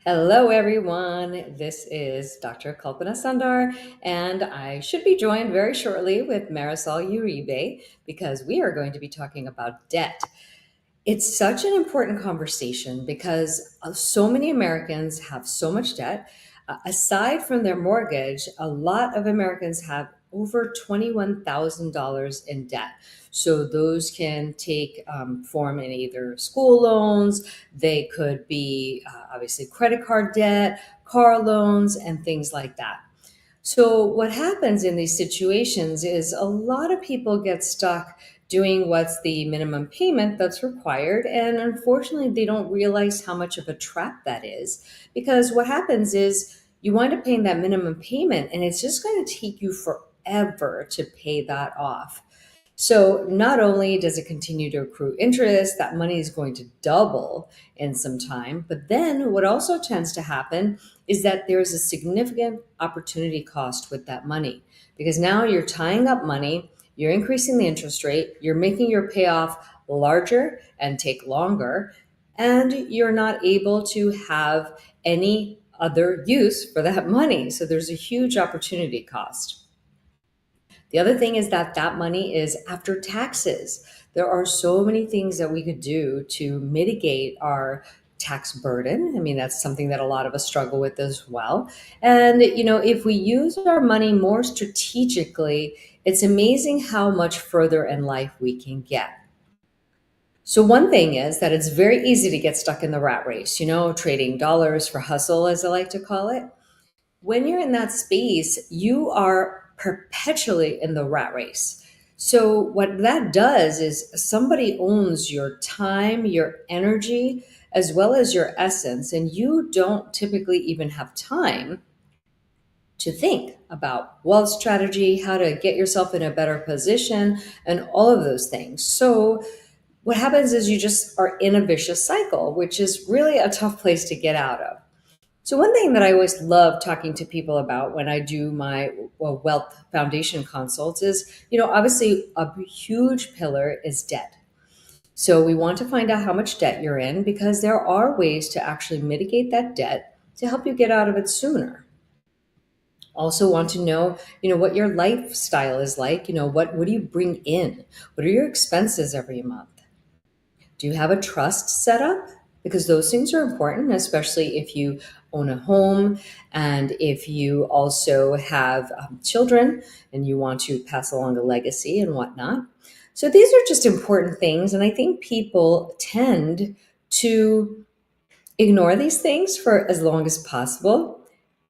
Hello, everyone. This is Dr. Kalpana Sundar, and I should be joined very shortly with Marysol Uribe because we are going to be talking about debt. It's such an important conversation because so many Americans have so much debt. Aside from their mortgage, a lot of Americans have over $21,000 in debt. So those can take form in either school loans, they could be obviously credit card debt, car loans, and things like that. So, what happens in these situations is a lot of people get stuck doing what's the minimum payment that's required. And unfortunately, they don't realize how much of a trap that is. Because what happens is you wind up paying that minimum payment, and it's just going to take you forever to pay that off. So not only does it continue to accrue interest, that money is going to double in some time, but then what also tends to happen is that there's a significant opportunity cost with that money because now you're tying up money, you're increasing the interest rate, you're making your payoff larger and take longer, and you're not able to have any other use for that money. So there's a huge opportunity cost. The other thing is that that money is after taxes. There are so many things that we could do to mitigate our tax burden. I mean, that's something that a lot of us struggle with as well. And, if we use our money more strategically, it's amazing how much further in life we can get. So, one thing is that it's very easy to get stuck in the rat race, trading dollars for hustle, as I like to call it. When you're in that space, you are perpetually in the rat race. So, what that does is somebody owns your time, your energy, as well as your essence, and you don't typically even have time to think about wealth strategy, how to get yourself in a better position, and all of those things. So, what happens is you just are in a vicious cycle, which is really a tough place to get out of. So, one thing that I always love talking to people about when I do my wealth foundation consults is, obviously a huge pillar is debt. So, we want to find out how much debt you're in because there are ways to actually mitigate that debt to help you get out of it sooner. Also want to know, what your lifestyle is like, what do you bring in? What are your expenses every month? Do you have a trust set up? Because those things are important, especially if you own a home and if you also have children and you want to pass along a legacy and whatnot. So these are just important things. And I think people tend to ignore these things for as long as possible.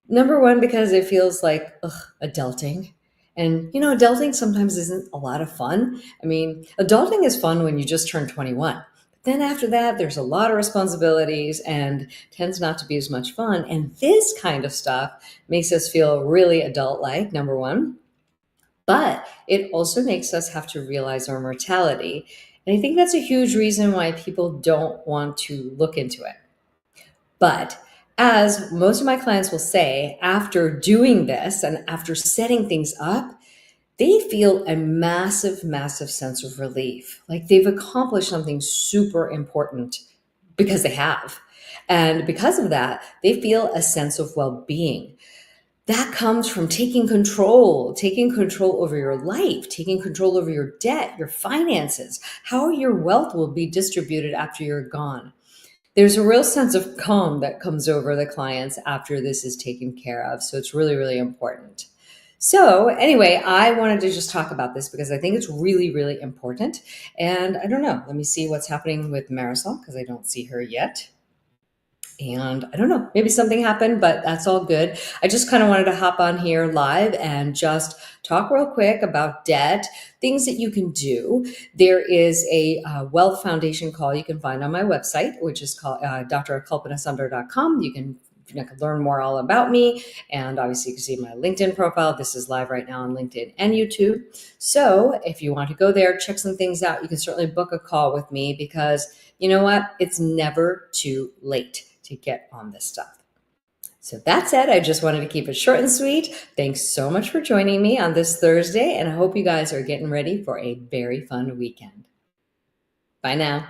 Number one, because it feels like adulting. And, adulting sometimes isn't a lot of fun. I mean, adulting is fun when you just turn 21. But then after that, there's a lot of responsibilities and tends not to be as much fun. And this kind of stuff makes us feel really adult like, number one. But it also makes us have to realize our mortality. And I think that's a huge reason why people don't want to look into it. But as most of my clients will say, after doing this and after setting things up, they feel a massive, massive sense of relief. Like they've accomplished something super important because they have. And because of that, they feel a sense of well being. That comes from taking control over your life, taking control over your debt, your finances, how your wealth will be distributed after you're gone. There's a real sense of calm that comes over the clients after this is taken care of. So it's really, really important. So, anyway, I wanted to just talk about this because I think it's really, really important. And I don't know, let me see what's happening with Marysol because I don't see her yet. And I don't know, maybe something happened, but that's all good. I just kind of wanted to hop on here live and just talk real quick about debt, things that you can do. There is a wealth foundation call you can find on my website, which is called drkalpanasundar.com. You can learn more all about me. And obviously, you can see my LinkedIn profile. This is live right now on LinkedIn and YouTube. So if you want to go there, check some things out, you can certainly book a call with me because you know what? It's never too late to get on this stuff. So that said, I just wanted to keep it short and sweet. Thanks so much for joining me on this Thursday, and I hope you guys are getting ready for a very fun weekend. Bye now.